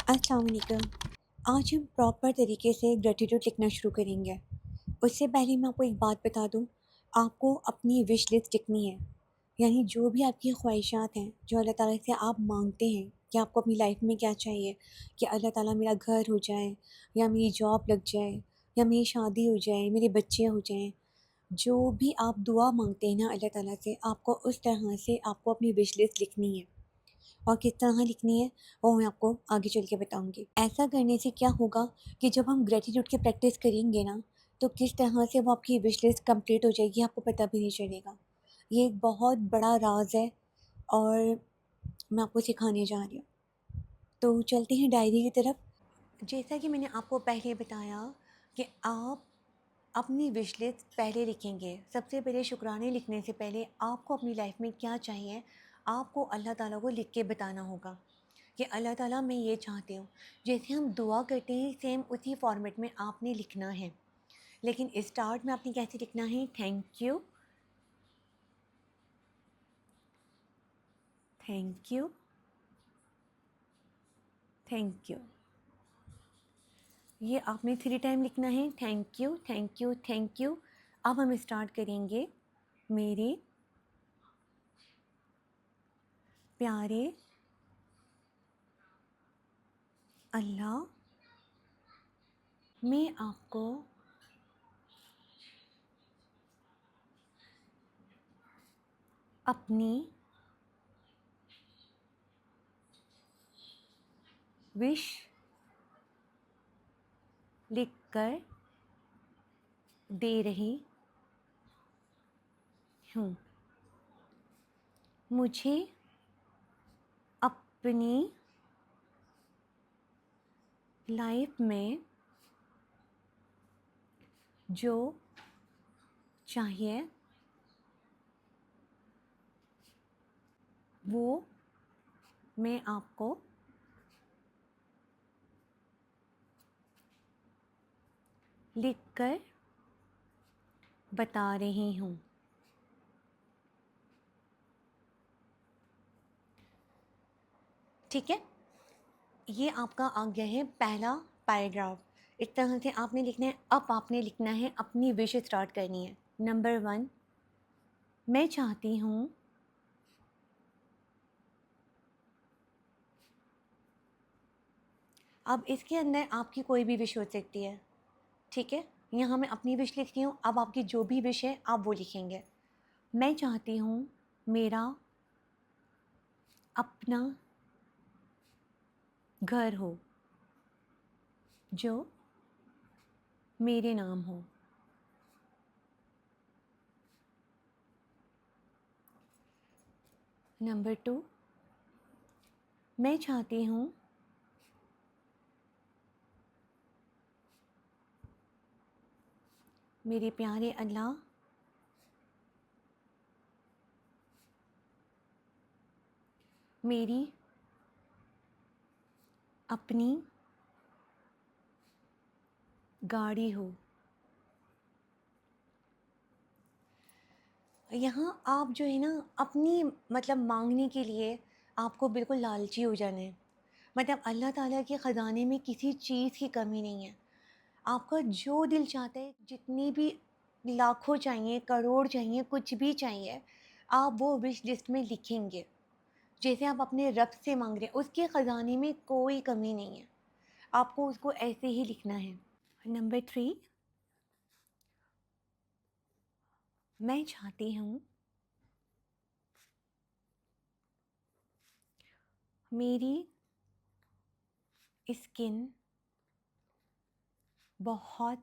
अस्सलाम वालेकुम। आज हम प्रॉपर तरीके से ग्रैटिट्यूड लिखना शुरू करेंगे। उससे पहले मैं आपको एक बात बता दूँ, आपको अपनी विश लिस्ट लिखनी है। यानी जो भी आपकी ख्वाहिशात हैं, जो अल्लाह ताला से आप माँगते हैं कि आपको अपनी लाइफ़ में क्या चाहिए, कि अल्लाह ताला मेरा घर हो जाए या मेरी जॉब लग जाए या मेरी शादी हो जाए, मेरे बच्चे हो जाएँ। जो भी आप दुआ माँगते हैं ना अल्लाह ताला से, आपको उस तरह से आपको अपनी विश लिस्ट लिखनी है। और किस तरह लिखनी है वो मैं आपको आगे चल के बताऊँगी। ऐसा करने से क्या होगा कि जब हम ग्रैटिट्यूड की प्रैक्टिस करेंगे ना, तो किस तरह से वो आपकी विश लिस्ट कंप्लीट हो जाएगी आपको पता भी नहीं चलेगा। ये एक बहुत बड़ा राज़ है और मैं आपको सिखाने जा रही हूँ। तो चलते हैं डायरी की तरफ। जैसा कि मैंने आपको पहले बताया कि आप अपनी विश लिस्ट पहले लिखेंगे। सबसे पहले शुक्राने लिखने से पहले आपको अपनी लाइफ में क्या चाहिए, आपको अल्लाह ताला को लिख के बताना होगा कि अल्लाह ताला मैं ये चाहती हूँ। जैसे हम दुआ करते हैं सेम उसी फॉर्मेट में आपने लिखना है। लेकिन स्टार्ट में आपने कैसे लिखना है, thank you, thank you, thank you. ये आपने 3 टाइम लिखना है, thank you, thank you, thank you. अब हम स्टार्ट करेंगे, मेरे प्यारे अल्लाह, मैं आपको अपनी विश लिख कर दे रही हूँ। मुझे अपनी लाइफ में जो चाहिए वो मैं आपको लिख कर बता रही हूँ। ठीक है, ये आपका आ गया है पहला पैराग्राफ। इस तरह से आपने लिखना है। अब आपने लिखना है, अपनी विश स्टार्ट करनी है। नंबर 1, मैं चाहती हूँ अब इसके अंदर आपकी कोई भी विश हो सकती है। ठीक है, यहाँ मैं अपनी विश लिख रही हूँ। अब आपकी जो भी विश है आप वो लिखेंगे। मैं चाहती हूँ मेरा अपना घर हो जो मेरे नाम हो। नंबर 2, मैं चाहती हूँ मेरे प्यारे अल्लाह, मेरी अपनी गाड़ी हो। यहाँ आप जो है ना अपनी मतलब मांगने के लिए आपको बिल्कुल लालची हो जाना है। मतलब अल्लाह ताला के ख़जाने में किसी चीज़ की कमी नहीं है। आपका जो दिल चाहता है, जितनी भी लाखों चाहिए, करोड़ चाहिए, कुछ भी चाहिए, आप वो विश लिस्ट में लिखेंगे। जैसे आप अपने रब से मांग रहे हैं, उसके ख़जाने में कोई कमी नहीं है। आपको उसको ऐसे ही लिखना है। नंबर 3, मैं चाहती हूँ मेरी स्किन बहुत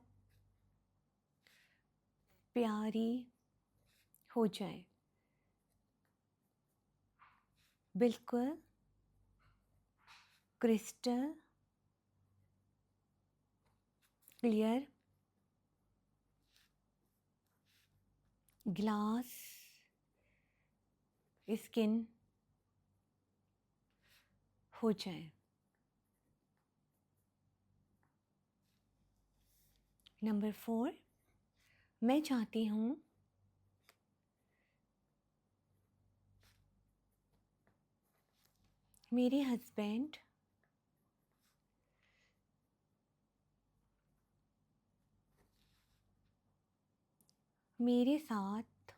प्यारी हो जाए, बिल्कुल क्रिस्टल क्लियर ग्लास स्किन हो जाए। नंबर 4, मैं चाहती हूँ मेरे हस्बैंड मेरे साथ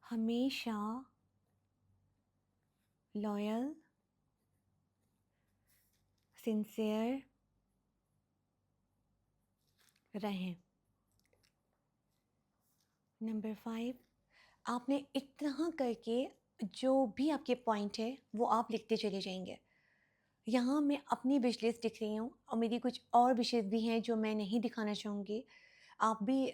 हमेशा लॉयल, सिंसियर रहें। नंबर 5, आपने इतना करके जो भी आपके पॉइंट है वो आप लिखते चले जाएंगे। यहाँ मैं अपनी विश लिस्ट लिख रही हूँ और मेरी कुछ और विशेज़ भी हैं जो मैं नहीं दिखाना चाहूँगी। आप भी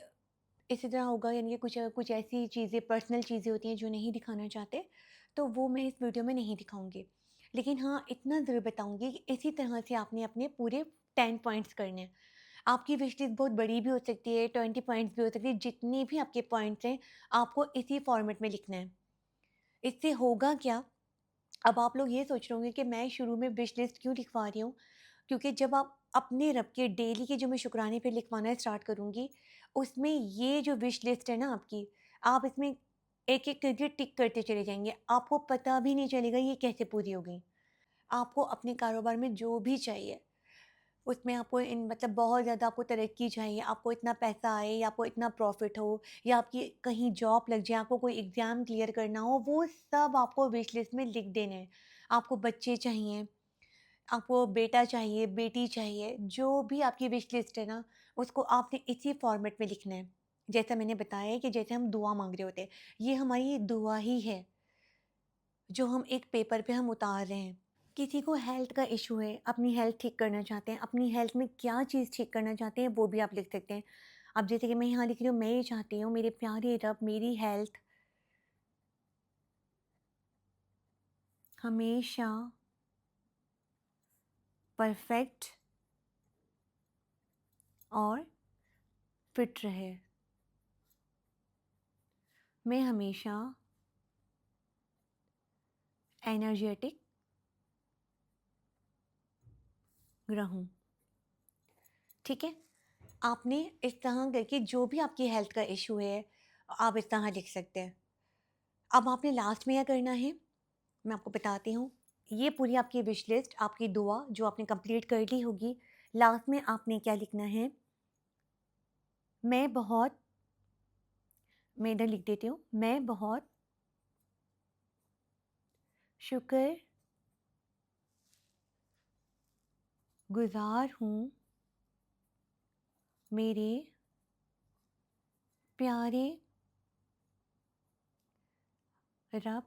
इसी तरह होगा, यानी कि कुछ कुछ ऐसी चीज़ें, पर्सनल चीज़ें होती हैं जो नहीं दिखाना चाहते, तो वो मैं इस वीडियो में नहीं दिखाऊँगी। लेकिन हाँ, इतना ज़रूर बताऊँगी कि इसी तरह से आपने अपने पूरे 10 पॉइंट्स करने हैं। आपकी विश लिस्ट बहुत बड़ी भी हो सकती है, 20 पॉइंट्स भी हो सकती है, जितने भी आपके पॉइंट्स हैं, आपको इसी फॉर्मेट में लिखना है। इससे होगा क्या, अब आप लोग ये सोच रहे होंगे कि मैं शुरू में विश लिस्ट क्यों लिखवा रही हूँ? क्योंकि जब आप अपने रब के डेली के जो मैं शुक्राने पे लिखवाना स्टार्ट करूँगी, उसमें ये जो विश लिस्ट है ना आपकी, आप इसमें एक-एक करके टिक करते चले जाएँगे। आपको पता भी नहीं चलेगा ये कैसे पूरी हो गई। आपको अपने कारोबार में जो भी चाहिए, उसमें आपको इन मतलब बहुत ज़्यादा आपको तरक्की चाहिए, आपको इतना पैसा आए या आपको इतना प्रॉफ़िट हो या आपकी कहीं जॉब लग जाए, आपको कोई एग्ज़ाम क्लियर करना हो, वो सब आपको विश लिस्ट में लिख देने हैं। आपको बच्चे चाहिए, आपको बेटा चाहिए, बेटी चाहिए, जो भी आपकी विश लिस्ट है ना, उसको आपने इसी फॉर्मेट में लिखना है। जैसा मैंने बताया है कि जैसे हम दुआ माँग रहे होते हैं, ये हमारी दुआ ही है, जो हम एक पेपर पे हम उतार रहे हैं। किसी को हेल्थ का इश्यू है, अपनी हेल्थ ठीक करना चाहते हैं, अपनी हेल्थ में क्या चीज़ ठीक करना चाहते हैं, वो भी आप लिख सकते हैं। अब जैसे कि मैं यहाँ लिख रही हूँ, मैं ये चाहती हूँ मेरे प्यारे रब मेरी हेल्थ हमेशा परफेक्ट और फिट रहे। मैं हमेशा एनर्जेटिक रहूँ। ठीक है? आपने इस तरह करके जो भी आपकी हेल्थ का इश्यू है, आप इस तरह लिख सकते हैं। अब आपने लास्ट में क्या करना है, मैं आपको बताती हूँ। ये पूरी आपकी विश लिस्ट, आपकी दुआ जो आपने कंप्लीट कर ली होगी, लास्ट में आपने क्या लिखना है, मैं बहुत मैं इधर लिख देती हूँ, मैं बहुत शुक्र गुज़ार हूँ मेरे प्यारे रब,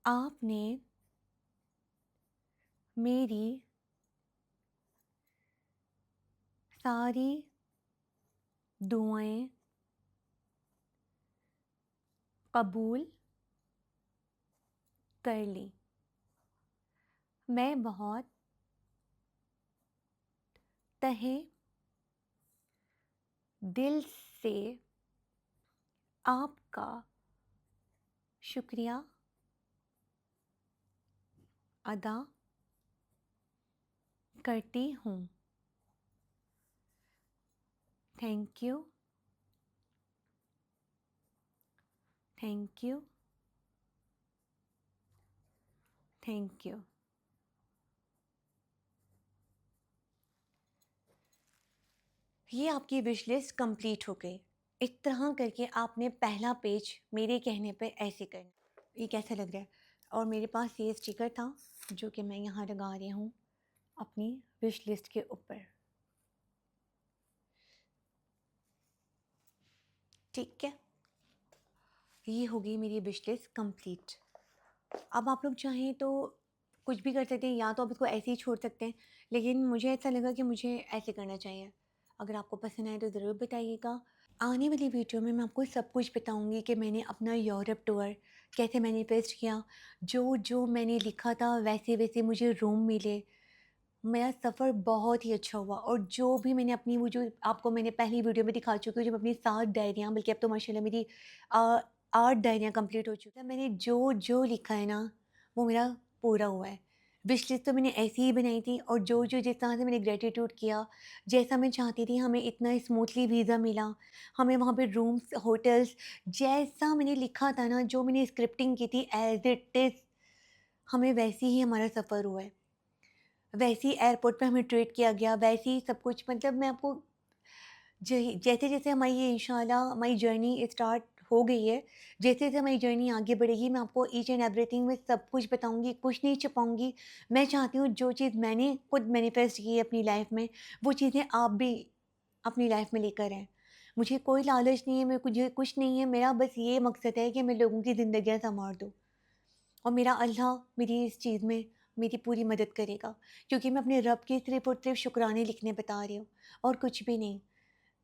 आपने मेरी सारी दुआएँ कबूल कर ली। मैं बहुत तहे दिल से आपका शुक्रिया अदा करती हूँ। Thank you, thank you, thank you. ये आपकी विश लिस्ट कंप्लीट हो गई। इस तरह करके आपने पहला पेज मेरे कहने पे ऐसे करना। ये कैसा लग रहा है? और मेरे पास ये स्टिकर था जो कि मैं यहाँ लगा रही हूँ अपनी विश लिस्ट के ऊपर। ठीक है, ये हो गई मेरी विश लिस्ट कंप्लीट। अब आप लोग चाहें तो कुछ भी कर सकते हैं, या तो आप इसको ऐसे ही छोड़ सकते हैं, लेकिन मुझे ऐसा लगा कि मुझे ऐसे करना चाहिए। अगर आपको पसंद आए तो ज़रूर बताइएगा। आने वाली वीडियो में मैं आपको सब कुछ बताऊंगी कि मैंने अपना यूरोप टूर कैसे मैनिफेस्ट किया, जो मैंने लिखा था वैसे वैसे मुझे रूम मिले, मेरा सफ़र बहुत ही अच्छा हुआ। और जो भी मैंने अपनी वो जो आपको मैंने पहली वीडियो में दिखा चुकी हूँ, जब अपनी 7 डायरियाँ, बल्कि अब तो माशाल्लाह मेरी 8 डायरियाँ कंप्लीट हो चुकी हैं। मैंने जो लिखा है ना, वो मेरा पूरा हुआ है। विश लिस्ट तो मैंने ऐसी ही बनाई थी, और जो जिस तरह से मैंने ग्रैटिट्यूड किया, जैसा मैं चाहती थी, हमें इतना स्मूथली वीज़ा मिला, हमें वहाँ पे रूम्स, होटल्स, जैसा मैंने लिखा था ना, जो मैंने स्क्रिप्टिंग की थी एज़ इट इज़, हमें वैसे ही हमारा सफ़र हुआ है। वैसे ही एयरपोर्ट पे हमें ट्रीट किया गया, वैसे ही सब कुछ, मतलब मैं आपको जैसे-जैसे हमारी ये इंशाल्लाह हमारी जर्नी स्टार्ट हो गई है, जैसे-जैसे हमारी जर्नी आगे बढ़ेगी, मैं आपको ईच एंड एवरीथिंग में सब कुछ बताऊँगी, कुछ नहीं छुपाऊँगी। मैं चाहती हूँ जो चीज़ मैंने खुद मैनिफेस्ट की है अपनी लाइफ़ में, वो चीज़ें आप भी अपनी लाइफ़ में लेकर आएँ। मुझे कोई लालच नहीं है, मुझे कुछ नहीं है, मेरा बस ये मकसद है कि मैं लोगों की ज़िंदगियाँ सँवार दूँ, और मेरा अल्लाह मेरी इस चीज़ में मेरी पूरी मदद करेगा, क्योंकि मैं अपने रब के सिर्फ़ और सिर्फ़ शुक्राने लिखने बता रही हूँ और कुछ भी नहीं।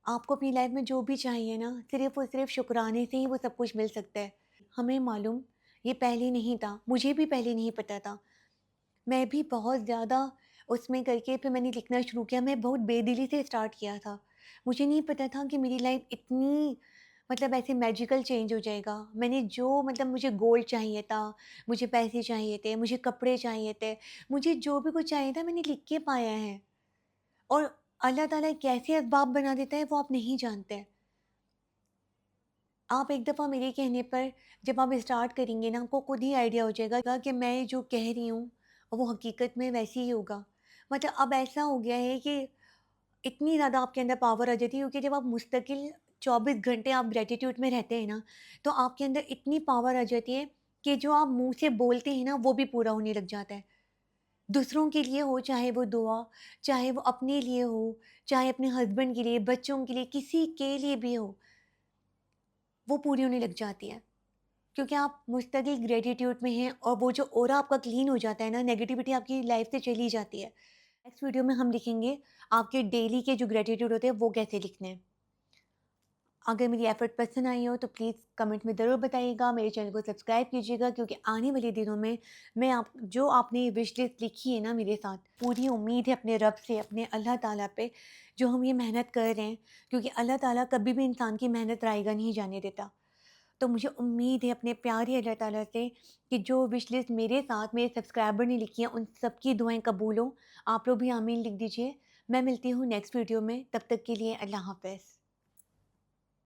आपको अपनी लाइफ में जो भी चाहिए ना, सिर्फ़ और सिर्फ़ शुक्राने से ही वो सब कुछ मिल सकता है। हमें मालूम, ये पहले नहीं था, मुझे भी पहले नहीं पता था। मैं भी बहुत ज़्यादा उसमें करके फिर मैंने लिखना शुरू किया, मैं बहुत बेदिली से स्टार्ट किया था। मुझे नहीं पता था कि मेरी लाइफ इतनी, मतलब ऐसे मैजिकल चेंज हो जाएगा। मैंने जो, मतलब मुझे गोल्ड चाहिए था, मुझे पैसे चाहिए थे, मुझे कपड़े चाहिए थे, मुझे जो भी कुछ चाहिए था मैंने लिख के पाया है। और अल्लाह ताला कैसे असबाब बना देता है वो आप नहीं जानते। आप एक दफ़ा मेरे कहने पर जब आप स्टार्ट करेंगे ना, आपको खुद ही आइडिया हो जाएगा कि मैं जो कह रही हूँ वो हकीकत में वैसे ही होगा। मतलब अब ऐसा हो गया है कि इतनी ज़्यादा आपके अंदर पावर आ जाती है, क्योंकि जब आप मुस्तकिल 24 घंटे आप ग्रैटिट्यूड में रहते हैं ना, तो आपके अंदर इतनी पावर आ जाती है कि जो आप मुँह से बोलते हैं ना, वो भी पूरा होने लग जाता है। दूसरों के लिए हो, चाहे वो दुआ, चाहे वो अपने लिए हो, चाहे अपने हस्बैंड के लिए, बच्चों के लिए, किसी के लिए भी हो, वो पूरी होने लग जाती है। क्योंकि आप मुस्तकिल ग्रेटिट्यूड में हैं और वो जो ऑरा आपका क्लीन हो जाता है ना, नेगेटिविटी आपकी लाइफ से चली जाती है। नेक्स्ट वीडियो में हम लिखेंगे आपके डेली के जो ग्रेटिट्यूड होते हैं वो कैसे लिखने हैं। अगर मेरी एफर्ट पसंद आई हो तो प्लीज़ कमेंट में ज़रूर बताइएगा, मेरे चैनल को सब्सक्राइब कीजिएगा, क्योंकि आने वाले दिनों में मैं आप जो आपने विश लिस्ट लिखी है ना मेरे साथ, पूरी उम्मीद है अपने रब से, अपने अल्लाह ताला पे, जो हम ये मेहनत कर रहे हैं, क्योंकि अल्लाह ताला कभी भी इंसान की मेहनत रायगा नहीं जाने देता। तो मुझे उम्मीद है अपने प्यारे अल्लाह ताला से कि जो विश लिस्ट मेरे साथ मेरे सब्सक्राइबर ने लिखी है उन सबकी दुआएं कबूल हों। आप लोग भी आमीन लिख दीजिए। मैं मिलती हूँ नेक्स्ट वीडियो में, तब तक के लिए अल्लाह हाफ़िज़।